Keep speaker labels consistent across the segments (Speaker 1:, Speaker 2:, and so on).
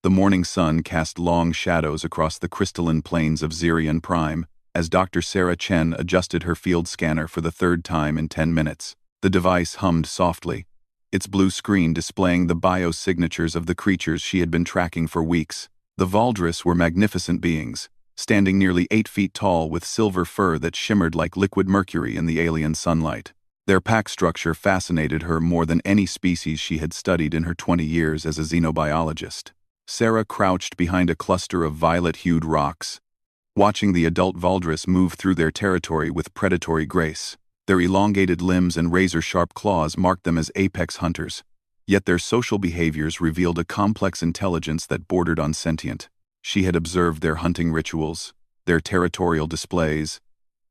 Speaker 1: The morning sun cast long shadows across the crystalline plains of Xerion Prime as Dr. Sarah Chen adjusted her field scanner for the third time in 10 minutes. The device hummed softly, its blue screen displaying the biosignatures of the creatures she had been tracking for weeks. The Valdris were magnificent beings, standing nearly 8 feet tall with silver fur that shimmered like liquid mercury in the alien sunlight. Their pack structure fascinated her more than any species she had studied in her 20 years as a xenobiologist. Sarah crouched behind a cluster of violet-hued rocks, watching the adult Valdris move through their territory with predatory grace. Their elongated limbs and razor-sharp claws marked them as apex hunters, yet their social behaviors revealed a complex intelligence that bordered on sentient. She had observed their hunting rituals, their territorial displays,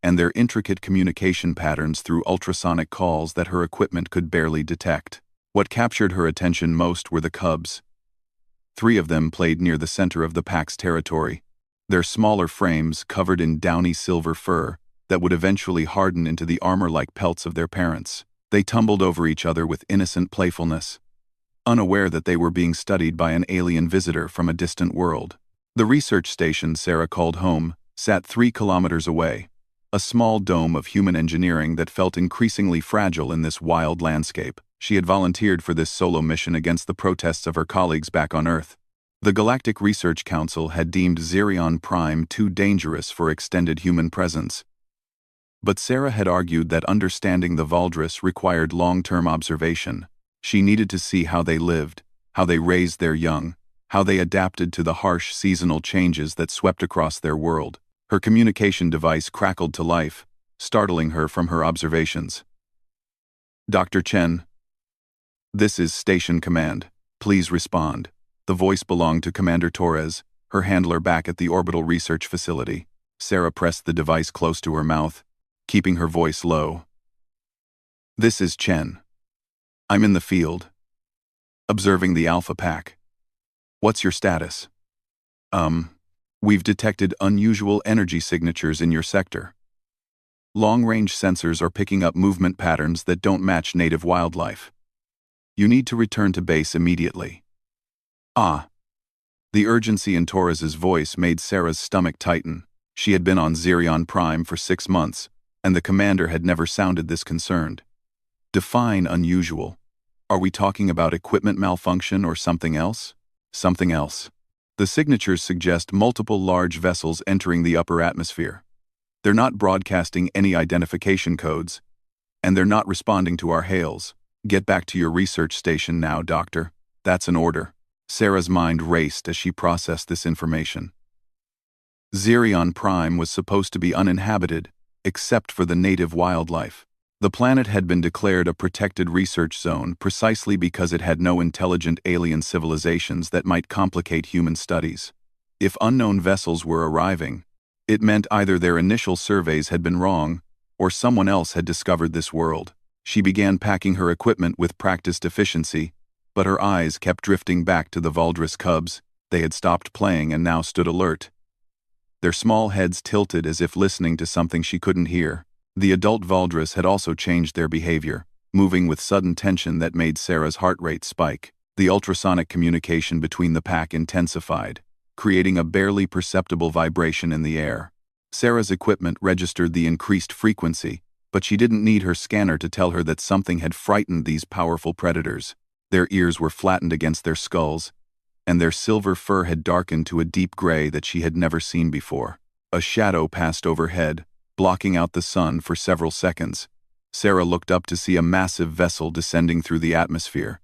Speaker 1: and their intricate communication patterns through ultrasonic calls that her equipment could barely detect. What captured her attention most were the cubs. 3 of them played near the center of the pack's territory, their smaller frames covered in downy silver fur that would eventually harden into the armor-like pelts of their parents. They tumbled over each other with innocent playfulness, unaware that they were being studied by an alien visitor from a distant world. The research station Sarah called home sat 3 kilometers away, a small dome of human engineering that felt increasingly fragile in this wild landscape. She had volunteered for this solo mission against the protests of her colleagues back on Earth. The Galactic Research Council had deemed Xerion Prime too dangerous for extended human presence. But Sarah had argued that understanding the Valdris required long-term observation. She needed to see how they lived, how they raised their young, how they adapted to the harsh seasonal changes that swept across their world. Her communication device crackled to life, startling her from her observations. "Dr. Chen, this is Station Command. Please respond." The voice belonged to Commander Torres, her handler back at the orbital research facility. Sarah pressed the device close to her mouth, keeping her voice low. "This is Chen. I'm in the field, observing the Alpha Pack. What's your status?" We've detected unusual energy signatures in your sector. Long-range sensors are picking up movement patterns that don't match native wildlife. You need to return to base immediately." "Ah." The urgency in Torres's voice made Sarah's stomach tighten. She had been on Xerion Prime for 6 months, and the commander had never sounded this concerned. "Define unusual. Are we talking about equipment malfunction or something else?" "Something else. The signatures suggest multiple large vessels entering the upper atmosphere. They're not broadcasting any identification codes, and they're not responding to our hails. Get back to your research station now, Doctor. That's an order." Sarah's mind raced as she processed this information. Xerion Prime was supposed to be uninhabited, except for the native wildlife. The planet had been declared a protected research zone precisely because it had no intelligent alien civilizations that might complicate human studies. If unknown vessels were arriving, it meant either their initial surveys had been wrong, or someone else had discovered this world. She began packing her equipment with practiced efficiency, but her eyes kept drifting back to the Valdris cubs. They had stopped playing and now stood alert, their small heads tilted as if listening to something she couldn't hear. The adult Valdris had also changed their behavior, moving with sudden tension that made Sarah's heart rate spike. The ultrasonic communication between the pack intensified, creating a barely perceptible vibration in the air. Sarah's equipment registered the increased frequency, but she didn't need her scanner to tell her that something had frightened these powerful predators. Their ears were flattened against their skulls, and their silver fur had darkened to a deep gray that she had never seen before. A shadow passed overhead, blocking out the sun for several seconds. Sarah looked up to see a massive vessel descending through the atmosphere,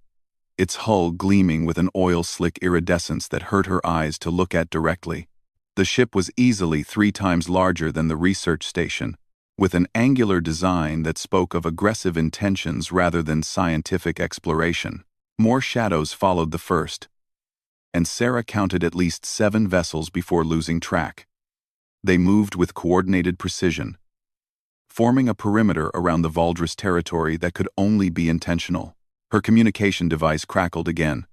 Speaker 1: its hull gleaming with an oil-slick iridescence that hurt her eyes to look at directly. The ship was easily 3 times larger than the research station, with an angular design that spoke of aggressive intentions rather than scientific exploration. More shadows followed the first, and Sarah counted at least 7 vessels before losing track. They moved with coordinated precision, forming a perimeter around the Valdris territory that could only be intentional. Her communication device crackled again,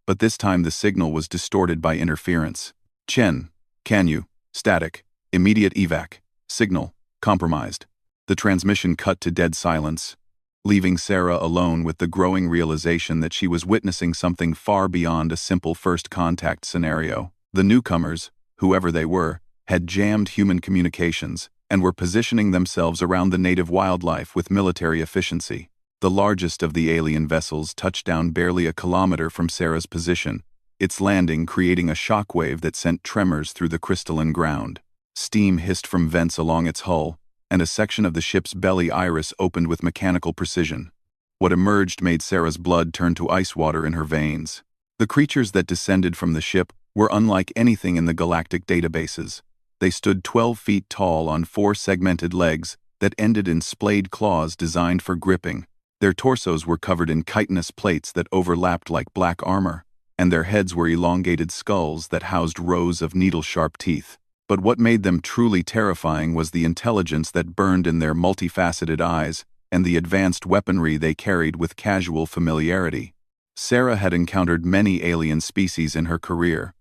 Speaker 1: but this time the signal was distorted by interference. "Chen, can you? Static. Immediate evac. Signal. Compromised." The transmission cut to dead silence, leaving Sarah alone with the growing realization that she was witnessing something far beyond a simple first contact scenario. The newcomers, whoever they were, had jammed human communications and were positioning themselves around the native wildlife with military efficiency. The largest of the alien vessels touched down barely a kilometer from Sarah's position, its landing creating a shockwave that sent tremors through the crystalline ground. Steam hissed from vents along its hull, and a section of the ship's belly iris opened with mechanical precision. What emerged made Sarah's blood turn to ice water in her veins. The creatures that descended from the ship were unlike anything in the galactic databases. They stood 12 feet tall on 4 segmented legs that ended in splayed claws designed for gripping. Their torsos were covered in chitinous plates that overlapped like black armor, and their heads were elongated skulls that housed rows of needle-sharp teeth. But what made them truly terrifying was the intelligence that burned in their multifaceted eyes and the advanced weaponry they carried with casual familiarity. Sarah had encountered many alien species in her career,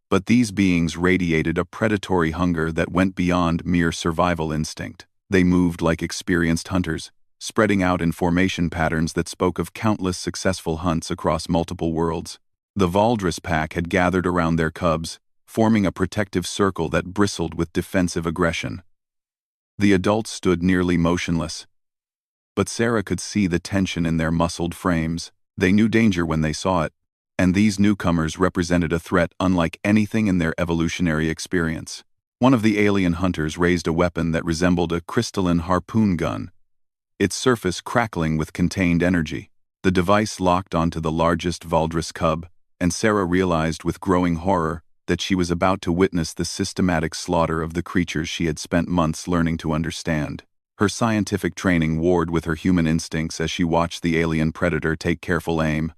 Speaker 1: but these beings radiated a predatory hunger that went beyond mere survival instinct. They moved like experienced hunters, spreading out in formation patterns that spoke of countless successful hunts across multiple worlds. The Valdris pack had gathered around their cubs, forming a protective circle that bristled with defensive aggression. The adults stood nearly motionless, but Sarah could see the tension in their muscled frames. They knew danger when they saw it, and these newcomers represented a threat unlike anything in their evolutionary experience. One of the alien hunters raised a weapon that resembled a crystalline harpoon gun, its surface crackling with contained energy. The device locked onto the largest Valdris cub, and Sarah realized with growing horror that she was about to witness the systematic slaughter of the creatures she had spent months learning to understand. Her scientific training warred with her human instincts as she watched the alien predator take careful aim.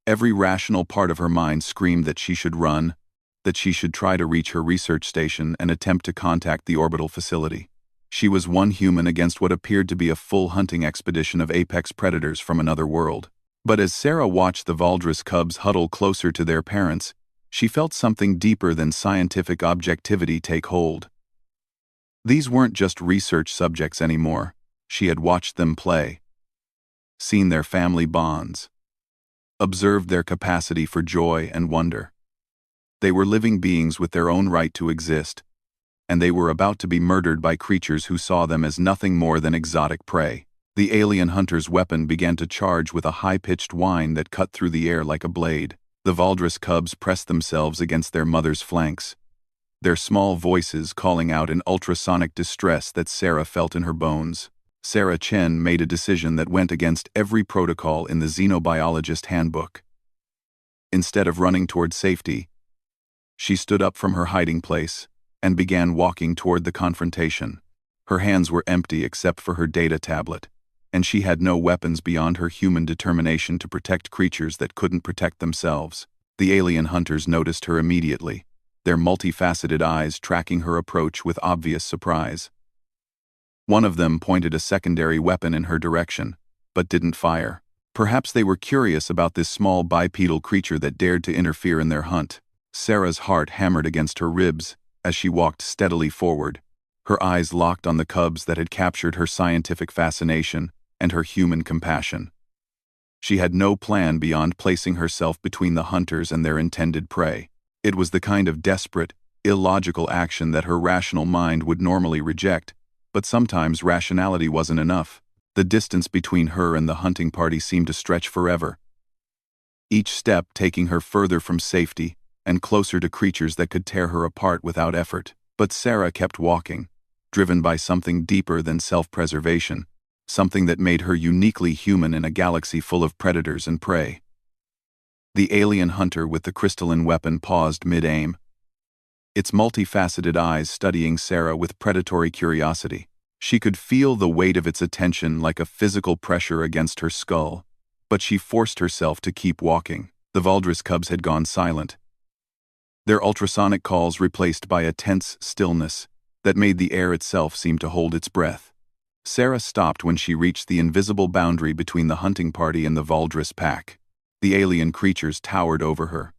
Speaker 1: Every rational part of her mind screamed that she should run, that she should try to reach her research station and attempt to contact the orbital facility. She was one human against what appeared to be a full hunting expedition of apex predators from another world. But as Sarah watched the Valdris cubs huddle closer to their parents, she felt something deeper than scientific objectivity take hold. These weren't just research subjects anymore. She had watched them play, seen their family bonds, observed their capacity for joy and wonder. They were living beings with their own right to exist, and they were about to be murdered by creatures who saw them as nothing more than exotic prey. The alien hunter's weapon began to charge with a high-pitched whine that cut through the air like a blade. The Valdris cubs pressed themselves against their mother's flanks, their small voices calling out in ultrasonic distress that Sarah felt in her bones. Sarah Chen made a decision that went against every protocol in the xenobiologist handbook. Instead of running toward safety, she stood up from her hiding place and began walking toward the confrontation. Her hands were empty except for her data tablet, and she had no weapons beyond her human determination to protect creatures that couldn't protect themselves. The alien hunters noticed her immediately, their multifaceted eyes tracking her approach with obvious surprise. One of them pointed a secondary weapon in her direction, but didn't fire. Perhaps they were curious about this small bipedal creature that dared to interfere in their hunt. Sarah's heart hammered against her ribs as she walked steadily forward, her eyes locked on the cubs that had captured her scientific fascination and her human compassion. She had no plan beyond placing herself between the hunters and their intended prey. It was the kind of desperate, illogical action that her rational mind would normally reject, but sometimes rationality wasn't enough. The distance between her and the hunting party seemed to stretch forever, each step taking her further from safety and closer to creatures that could tear her apart without effort. But Sarah kept walking, driven by something deeper than self-preservation, something that made her uniquely human in a galaxy full of predators and prey. The alien hunter with the crystalline weapon paused mid-aim, its multifaceted eyes studying Sarah with predatory curiosity. She could feel the weight of its attention like a physical pressure against her skull, but she forced herself to keep walking. The Valdris cubs had gone silent, their ultrasonic calls replaced by a tense stillness that made the air itself seem to hold its breath. Sarah stopped when she reached the invisible boundary between the hunting party and the Valdris pack. The alien creatures towered over her,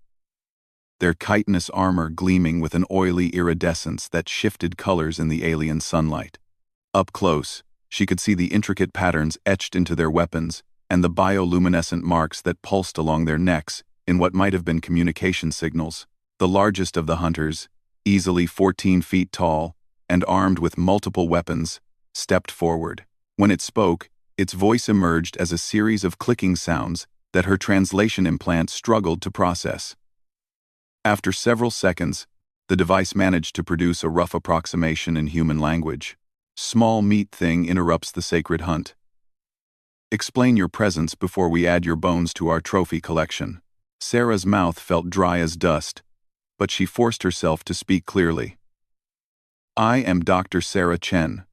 Speaker 1: their chitinous armor gleaming with an oily iridescence that shifted colors in the alien sunlight. Up close, She could see the intricate patterns etched into their weapons and the bioluminescent marks that pulsed along their necks in what might have been communication signals. The largest of the hunters, easily 14 feet tall and armed with multiple weapons, stepped forward. When it spoke, its voice emerged as a series of clicking sounds that her translation implant struggled to process. After several seconds, the device managed to produce a rough approximation in human language. "Small meat thing interrupts the sacred hunt. Explain your presence before we add your bones to our trophy collection." Sarah's mouth felt dry as dust, but she forced herself to speak clearly. "I am Dr. Sarah Chen,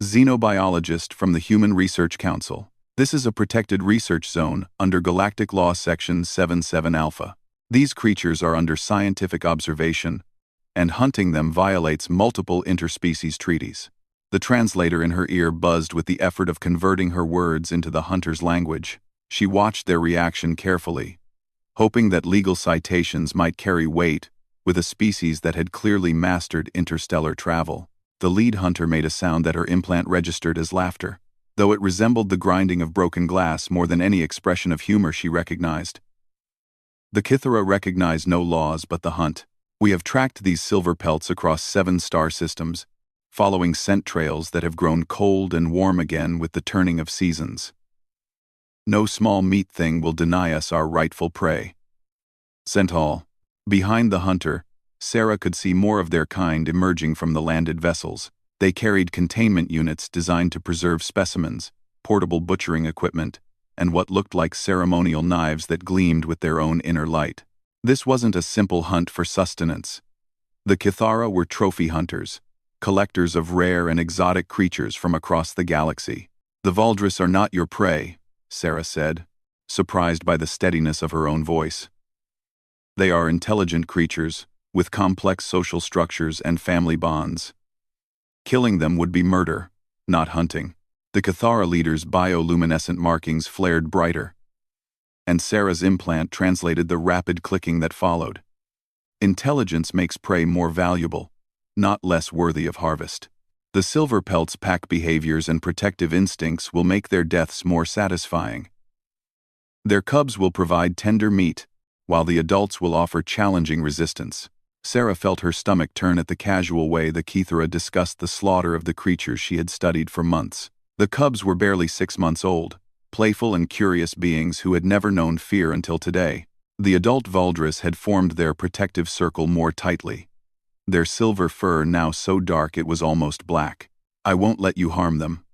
Speaker 1: xenobiologist from the Human Research Council. This is a protected research zone under Galactic Law Section 77 Alpha. These creatures are under scientific observation, and hunting them violates multiple interspecies treaties." The translator in her ear buzzed with the effort of converting her words into the hunter's language. She watched their reaction carefully, hoping that legal citations might carry weight with a species that had clearly mastered interstellar travel. The lead hunter made a sound that her implant registered as laughter, though it resembled the grinding of broken glass more than any expression of humor she recognized. The Kithara recognized no laws but the hunt. "We have tracked these silver pelts across 7 star systems, following scent trails that have grown cold and warm again with the turning of seasons. No small meat thing will deny us our rightful prey." Senthal. Behind the hunter, Sarah could see more of their kind emerging from the landed vessels. They carried containment units designed to preserve specimens, portable butchering equipment, and what looked like ceremonial knives that gleamed with their own inner light. This wasn't a simple hunt for sustenance. The Kithara were trophy hunters, collectors of rare and exotic creatures from across the galaxy. "The Valdris are not your prey," Sarah said, surprised by the steadiness of her own voice. "They are intelligent creatures, with complex social structures and family bonds. Killing them would be murder, not hunting." The Kithara leader's bioluminescent markings flared brighter, and Sarah's implant translated the rapid clicking that followed. "Intelligence makes prey more valuable, not less worthy of harvest. The silver pelt's pack behaviors and protective instincts will make their deaths more satisfying. Their cubs will provide tender meat, while the adults will offer challenging resistance." Sarah felt her stomach turn at the casual way the Kithara discussed the slaughter of the creatures she had studied for months. The cubs were barely 6 months old, playful and curious beings who had never known fear until today. The adult Valdris had formed their protective circle more tightly, their silver fur now so dark it was almost black. "I won't let you harm them,"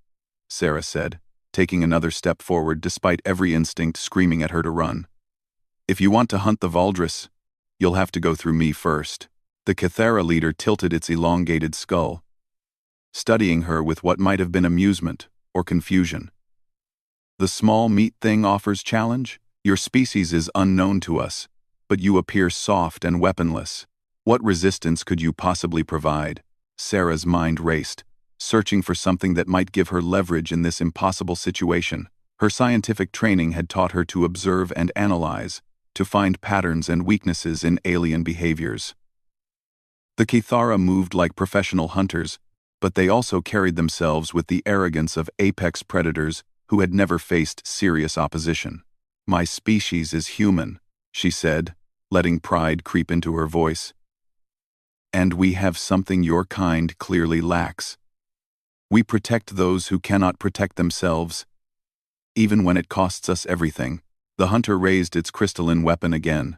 Speaker 1: Sarah said, taking another step forward despite every instinct screaming at her to run. "If you want to hunt the Valdris, you'll have to go through me first." The Kithara leader tilted its elongated skull, studying her with what might have been amusement or confusion. "The small meat thing offers challenge? Your species is unknown to us, but you appear soft and weaponless. What resistance could you possibly provide?" Sarah's mind raced, searching for something that might give her leverage in this impossible situation. Her scientific training had taught her to observe and analyze, to find patterns and weaknesses in alien behaviors. The Kithara moved like professional hunters, but they also carried themselves with the arrogance of apex predators who had never faced serious opposition. "My species is human," she said, letting pride creep into her voice. "And we have something your kind clearly lacks. We protect those who cannot protect themselves, even when it costs us everything." The hunter raised its crystalline weapon again,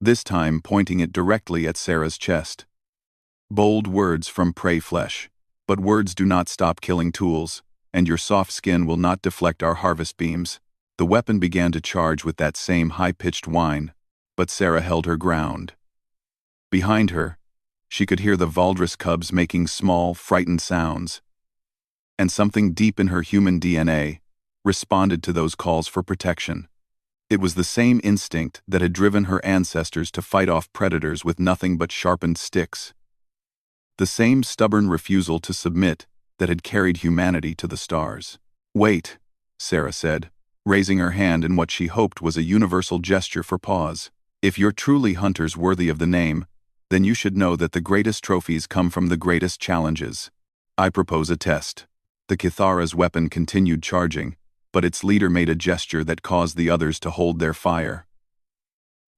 Speaker 1: this time pointing it directly at Sarah's chest. "Bold words from prey flesh, but words do not stop killing tools, and your soft skin will not deflect our harvest beams." The weapon began to charge with that same high-pitched whine, but Sarah held her ground. Behind her, she could hear the Valdris cubs making small, frightened sounds, and something deep in her human DNA responded to those calls for protection. It was the same instinct that had driven her ancestors to fight off predators with nothing but sharpened sticks. The same stubborn refusal to submit that had carried humanity to the stars. "Wait," Sarah said, raising her hand in what she hoped was a universal gesture for pause. "If you're truly hunters worthy of the name, then you should know that the greatest trophies come from the greatest challenges. I propose a test." The Kithara's weapon continued charging, but its leader made a gesture that caused the others to hold their fire.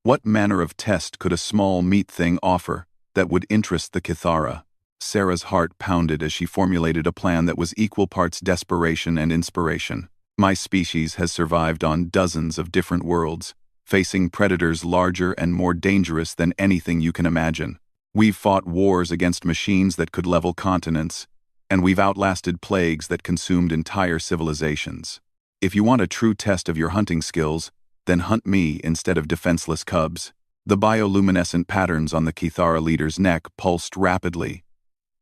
Speaker 1: What manner of test could a small meat thing offer that would interest the Kithara? Sarah's heart pounded as she formulated a plan that was equal parts desperation and inspiration. My species has survived on dozens of different worlds, facing predators larger and more dangerous than anything you can imagine. We've fought wars against machines that could level continents, and we've outlasted plagues that consumed entire civilizations. If you want a true test of your hunting skills, then hunt me instead of defenseless cubs. The bioluminescent patterns on the Kithara leader's neck pulsed rapidly,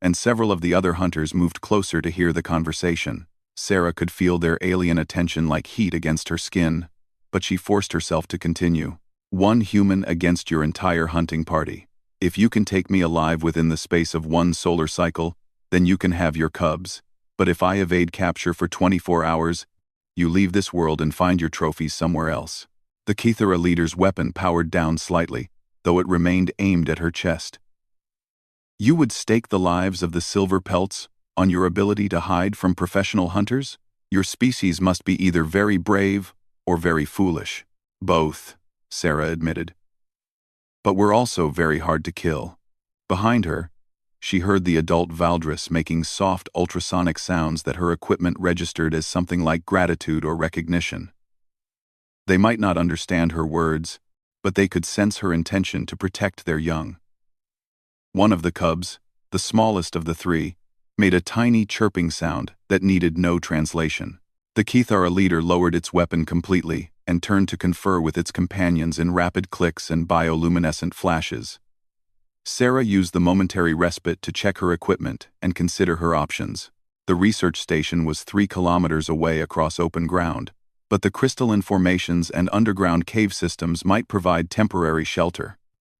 Speaker 1: and several of the other hunters moved closer to hear the conversation. Sarah could feel their alien attention like heat against her skin, but she forced herself to continue. One human against your entire hunting party. If you can take me alive within the space of one solar cycle, then you can have your cubs. But if I evade capture for 24 hours, you leave this world and find your trophies somewhere else. The Kithara leader's weapon powered down slightly, though it remained aimed at her chest. You would stake the lives of the silver pelts on your ability to hide from professional hunters? Your species must be either very brave or very foolish. Both, Sarah admitted. But we're also very hard to kill. Behind her, she heard the adult Valdris making soft ultrasonic sounds that her equipment registered as something like gratitude or recognition. They might not understand her words, but they could sense her intention to protect their young. One of the cubs, the smallest of the three, made a tiny chirping sound that needed no translation. The Kithara leader lowered its weapon completely and turned to confer with its companions in rapid clicks and bioluminescent flashes. Sarah used the momentary respite to check her equipment and consider her options. The research station was 3 kilometers away across open ground, but the crystalline formations and underground cave systems might provide temporary shelter.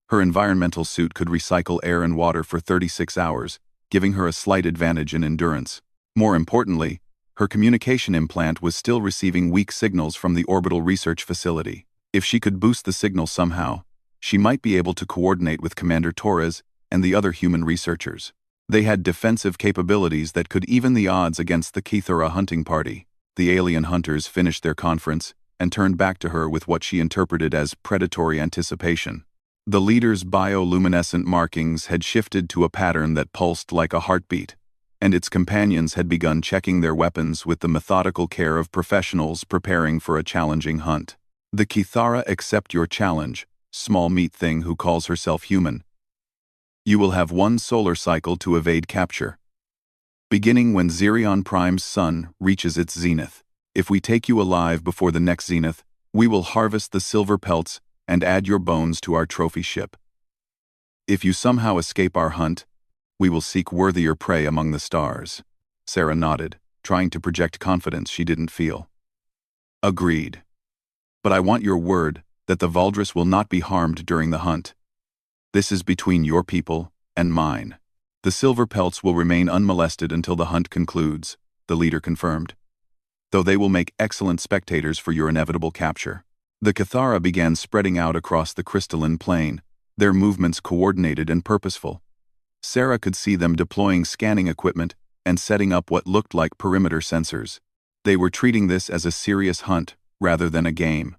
Speaker 1: Her environmental suit could recycle air and water for 36 hours, giving her a slight advantage in endurance. More importantly, her communication implant was still receiving weak signals from the orbital research facility. If she could boost the signal somehow, she might be able to coordinate with Commander Torres and the other human researchers. They had defensive capabilities that could even the odds against the Kithara hunting party. The alien hunters finished their conference and turned back to her with what she interpreted as predatory anticipation. The leader's bioluminescent markings had shifted to a pattern that pulsed like a heartbeat, and its companions had begun checking their weapons with the methodical care of professionals preparing for a challenging hunt. The Kithara accept your challenge, small meat thing who calls herself human. You will have 1 solar cycle to evade capture, beginning when Xerion Prime's sun reaches its zenith. If we take you alive before the next zenith, we will harvest the silver pelts and add your bones to our trophy ship. If you somehow escape our hunt, we will seek worthier prey among the stars. Sarah nodded, trying to project confidence she didn't feel. Agreed. But I want your word that the Valdris will not be harmed during the hunt. This is between your people and mine. The silver pelts will remain unmolested until the hunt concludes, the leader confirmed, though they will make excellent spectators for your inevitable capture. The Kithara began spreading out across the crystalline plain, their movements coordinated and purposeful. Sarah could see them deploying scanning equipment and setting up what looked like perimeter sensors. They were treating this as a serious hunt rather than a game,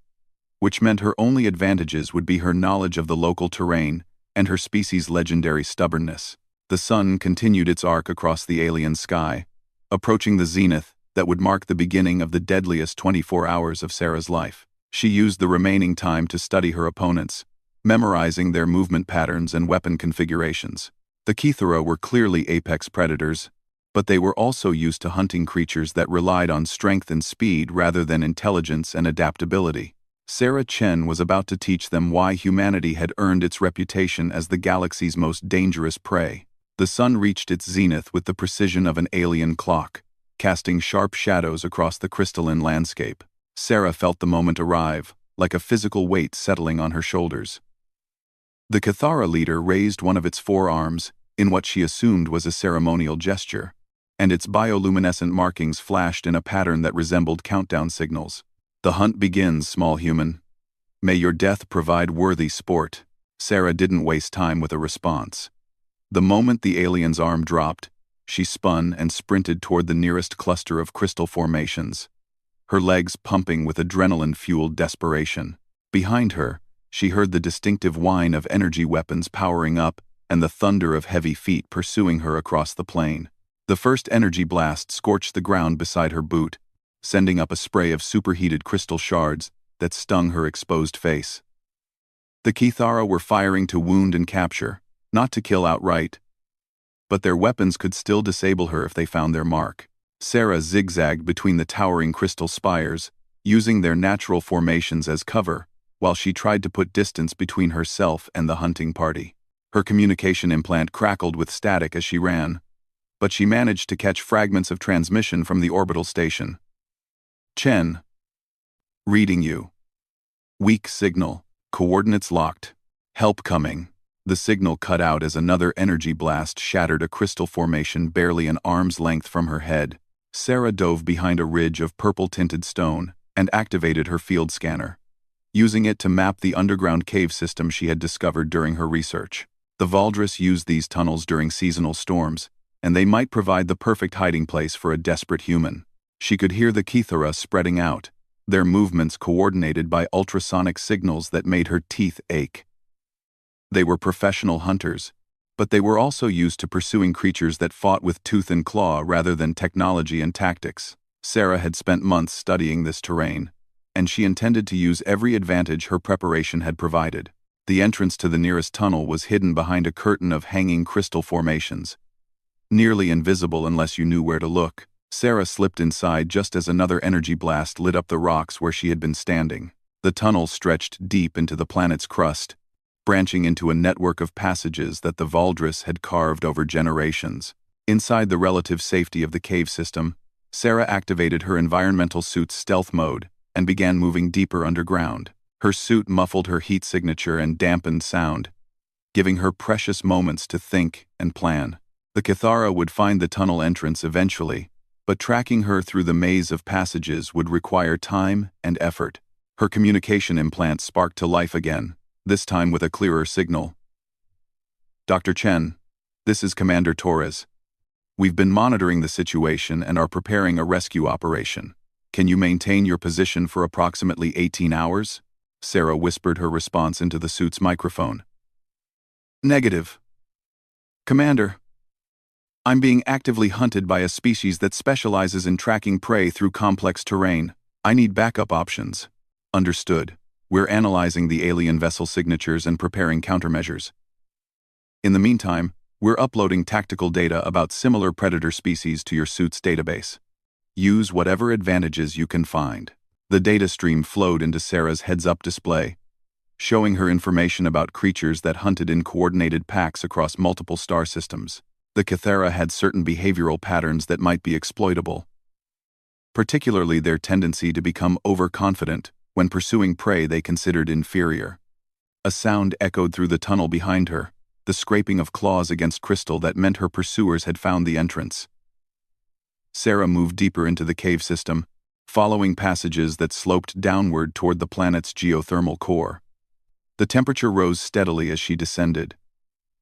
Speaker 1: which meant her only advantages would be her knowledge of the local terrain and her species' legendary stubbornness. The sun continued its arc across the alien sky, approaching the zenith that would mark the beginning of the deadliest 24 hours of Sarah's life. She used the remaining time to study her opponents, memorizing their movement patterns and weapon configurations. The Kithara were clearly apex predators, but they were also used to hunting creatures that relied on strength and speed rather than intelligence and adaptability. Sarah Chen was about to teach them why humanity had earned its reputation as the galaxy's most dangerous prey. The sun reached its zenith with the precision of an alien clock, casting sharp shadows across the crystalline landscape. Sarah felt the moment arrive, like a physical weight settling on her shoulders. The Kithara leader raised one of its forearms in what she assumed was a ceremonial gesture, and its bioluminescent markings flashed in a pattern that resembled countdown signals. The hunt begins, small human. May your death provide worthy sport. Sarah didn't waste time with a response. The moment the alien's arm dropped, She spun and sprinted toward the nearest cluster of crystal formations, her legs pumping with adrenaline-fueled desperation. Behind her, she heard the distinctive whine of energy weapons powering up and the thunder of heavy feet pursuing her across the plain. The first energy blast scorched the ground beside her boot, sending up a spray of superheated crystal shards that stung her exposed face. The Kithara were firing to wound and capture, not to kill outright, but their weapons could still disable her if they found their mark. Sarah zigzagged between the towering crystal spires, using their natural formations as cover, while she tried to put distance between herself and the hunting party. Her communication implant crackled with static as she ran, but she managed to catch fragments of transmission from the orbital station. Chen. Reading you. Weak signal. Coordinates locked. Help coming. The signal cut out as another energy blast shattered a crystal formation barely an arm's length from her head. Sarah dove behind a ridge of purple-tinted stone and activated her field scanner, using it to map the underground cave system she had discovered during her research. The Valdris used these tunnels during seasonal storms, and they might provide the perfect hiding place for a desperate human. She could hear the Kithara spreading out, their movements coordinated by ultrasonic signals that made her teeth ache. They were professional hunters, but they were also used to pursuing creatures that fought with tooth and claw rather than technology and tactics. Sarah had spent months studying this terrain, and she intended to use every advantage her preparation had provided. The entrance to the nearest tunnel was hidden behind a curtain of hanging crystal formations, nearly invisible unless you knew where to look. Sarah slipped inside just as another energy blast lit up the rocks where she had been standing. The tunnel stretched deep into the planet's crust, branching into a network of passages that the Valdris had carved over generations. Inside the relative safety of the cave system, Sarah activated her environmental suit's stealth mode and began moving deeper underground. Her suit muffled her heat signature and dampened sound, giving her precious moments to think and plan. The Kithara would find the tunnel entrance eventually, but tracking her through the maze of passages would require time and effort. Her communication implant sparked to life again, this time with a clearer signal. Dr. Chen, this is Commander Torres. We've been monitoring the situation and are preparing a rescue operation. Can you maintain your position for approximately 18 hours? Sarah whispered her response into the suit's microphone. Negative. Commander, I'm being actively hunted by a species that specializes in tracking prey through complex terrain. I need backup options. Understood. We're analyzing the alien vessel signatures and preparing countermeasures. In the meantime, we're uploading tactical data about similar predator species to your suit's database. Use whatever advantages you can find. The data stream flowed into Sarah's heads-up display, showing her information about creatures that hunted in coordinated packs across multiple star systems. The Kithara had certain behavioral patterns that might be exploitable, particularly their tendency to become overconfident when pursuing prey they considered inferior. A sound echoed through the tunnel behind her, the scraping of claws against crystal that meant her pursuers had found the entrance. Sarah moved deeper into the cave system, following passages that sloped downward toward the planet's geothermal core. The temperature rose steadily as she descended,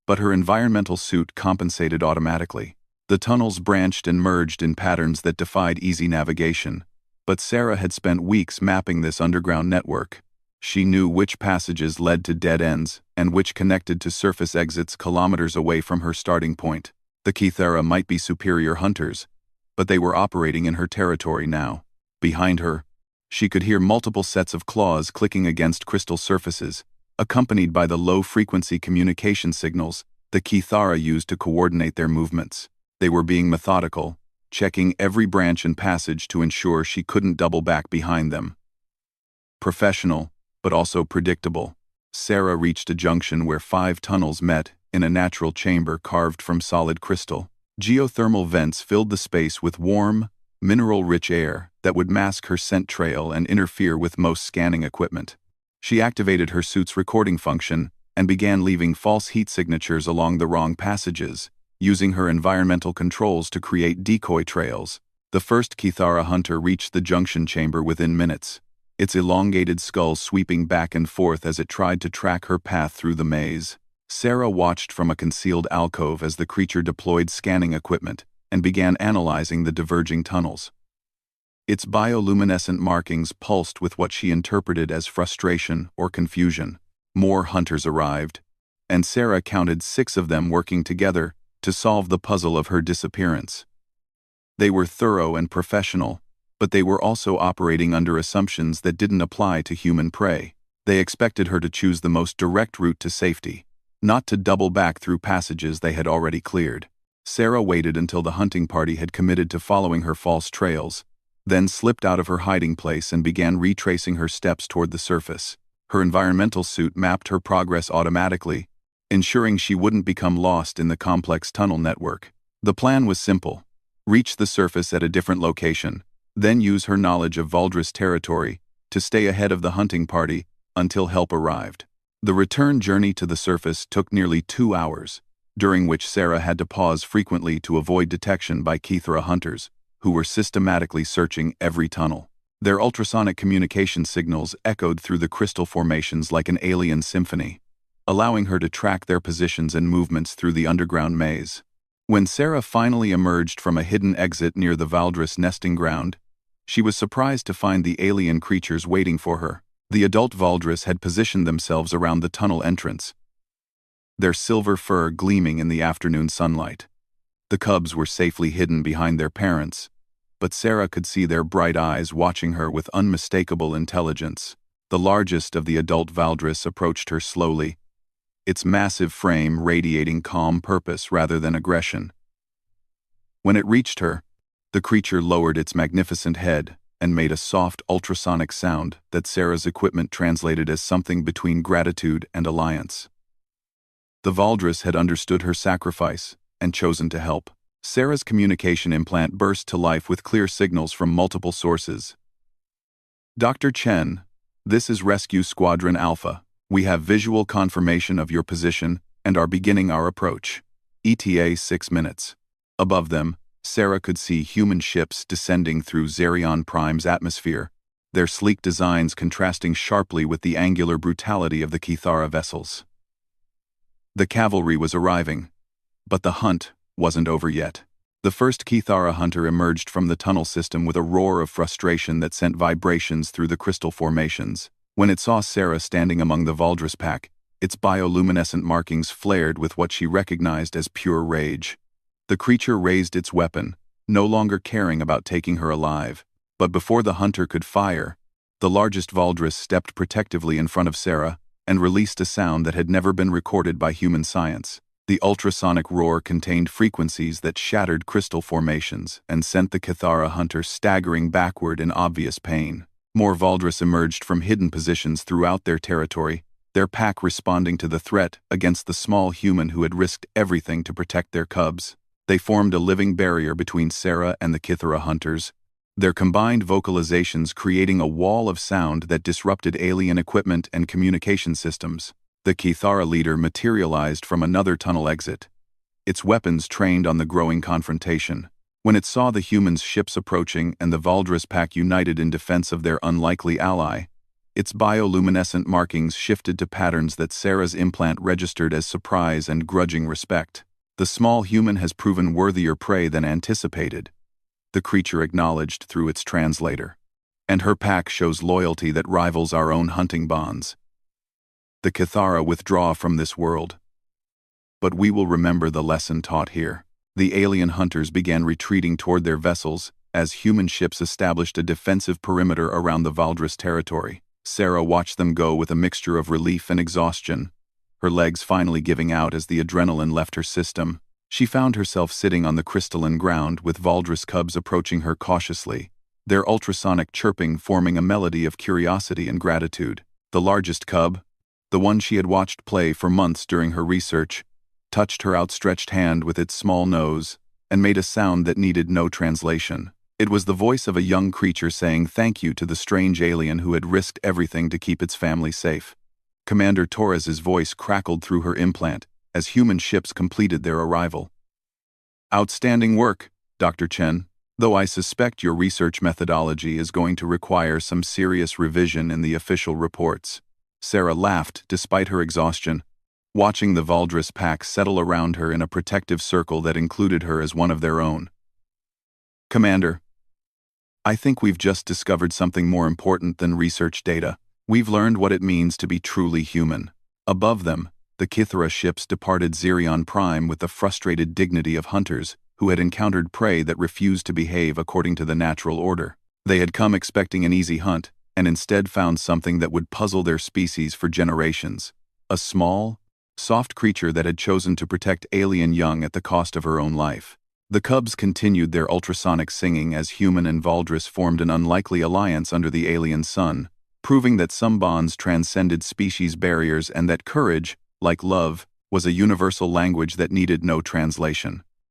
Speaker 1: but her environmental suit compensated automatically. The tunnels branched and merged in patterns that defied easy navigation, but Sarah had spent weeks mapping this underground network. She knew which passages led to dead ends and which connected to surface exits kilometers away from her starting point. The Kithara might be superior hunters, but they were operating in her territory now. Behind her, she could hear multiple sets of claws clicking against crystal surfaces, accompanied by the low-frequency communication signals the Kithara used to coordinate their movements. They were being methodical, checking every branch and passage to ensure she couldn't double back behind them. Professional, but also predictable. Sarah reached a junction where 5 tunnels met in a natural chamber carved from solid crystal. Geothermal vents filled the space with warm, mineral-rich air that would mask her scent trail and interfere with most scanning equipment. She activated her suit's recording function and began leaving false heat signatures along the wrong passages, using her environmental controls to create decoy trails. The first Kithara hunter reached the junction chamber within minutes, its elongated skull sweeping back and forth as it tried to track her path through the maze. Sarah watched from a concealed alcove as the creature deployed scanning equipment, and began analyzing the diverging tunnels. Its bioluminescent markings pulsed with what she interpreted as frustration or confusion. More hunters arrived, and Sarah counted 6 of them working together to solve the puzzle of her disappearance. They were thorough and professional, but they were also operating under assumptions that didn't apply to human prey. They expected her to choose the most direct route to safety, not to double back through passages they had already cleared. Sarah waited until the hunting party had committed to following her false trails, then slipped out of her hiding place and began retracing her steps toward the surface. Her environmental suit mapped her progress automatically, ensuring she wouldn't become lost in the complex tunnel network. The plan was simple: reach the surface at a different location, then use her knowledge of Valdris territory to stay ahead of the hunting party until help arrived. The return journey to the surface took nearly 2 hours, during which Sarah had to pause frequently to avoid detection by Kithra hunters, who were systematically searching every tunnel. Their ultrasonic communication signals echoed through the crystal formations like an alien symphony, allowing her to track their positions and movements through the underground maze. When Sarah finally emerged from a hidden exit near the Valdris nesting ground, she was surprised to find the alien creatures waiting for her. The adult Valdris had positioned themselves around the tunnel entrance, their silver fur gleaming in the afternoon sunlight. The cubs were safely hidden behind their parents, but Sarah could see their bright eyes watching her with unmistakable intelligence. The largest of the adult Valdris approached her slowly, its massive frame radiating calm purpose rather than aggression. When it reached her, the creature lowered its magnificent head and made a soft ultrasonic sound that Sarah's equipment translated as something between gratitude and alliance. The Valdris had understood her sacrifice and chosen to help. Sarah's communication implant burst to life with clear signals from multiple sources. "Dr. Chen, this is Rescue Squadron Alpha. We have visual confirmation of your position and are beginning our approach. ETA 6 minutes. Above them, Sarah could see human ships descending through Zerion Prime's atmosphere, their sleek designs contrasting sharply with the angular brutality of the Kithara vessels. The cavalry was arriving, but the hunt wasn't over yet. The first Kithara hunter emerged from the tunnel system with a roar of frustration that sent vibrations through the crystal formations. When it saw Sarah standing among the Valdris pack, its bioluminescent markings flared with what she recognized as pure rage. The creature raised its weapon, no longer caring about taking her alive. But before the hunter could fire, the largest Valdris stepped protectively in front of Sarah and released a sound that had never been recorded by human science. The ultrasonic roar contained frequencies that shattered crystal formations and sent the Kithara hunter staggering backward in obvious pain. More Valdris emerged from hidden positions throughout their territory, their pack responding to the threat against the small human who had risked everything to protect their cubs. They formed a living barrier between Sarah and the Kithara hunters, their combined vocalizations creating a wall of sound that disrupted alien equipment and communication systems. The Kithara leader materialized from another tunnel exit, its weapons trained on the growing confrontation. When it saw the humans' ships approaching and the Valdris pack united in defense of their unlikely ally, its bioluminescent markings shifted to patterns that Sarah's implant registered as surprise and grudging respect. "The small human has proven worthier prey than anticipated," the creature acknowledged through its translator. "And her pack shows loyalty that rivals our own hunting bonds. The Kithara withdraw from this world, but we will remember the lesson taught here." The alien hunters began retreating toward their vessels as human ships established a defensive perimeter around the Valdris territory. Sarah watched them go with a mixture of relief and exhaustion, her legs finally giving out as the adrenaline left her system. She found herself sitting on the crystalline ground with Valdris cubs approaching her cautiously, their ultrasonic chirping forming a melody of curiosity and gratitude. The largest cub, the one she had watched play for months during her research, touched her outstretched hand with its small nose and made a sound that needed no translation. It was the voice of a young creature saying thank you to the strange alien who had risked everything to keep its family safe. Commander Torres's voice crackled through her implant as human ships completed their arrival. "Outstanding work, Dr. Chen, though I suspect your research methodology is going to require some serious revision in the official reports." Sarah laughed despite her exhaustion, watching the Valdris pack settle around her in a protective circle that included her as one of their own. Commander, I think we've just discovered something more important than research data. We've learned what it means to be truly human. Above them, the Kithra ships departed Zirion Prime with the frustrated dignity of hunters who had encountered prey that refused to behave according to the natural order. They had come expecting an easy hunt, and instead found something that would puzzle their species for generations. A small, soft creature that had chosen to protect alien young at the cost of her own life. The cubs continued their ultrasonic singing as human and Valdris formed an unlikely alliance under the alien sun, proving that some bonds transcended species barriers and that courage, like love, was a universal language that needed no translation.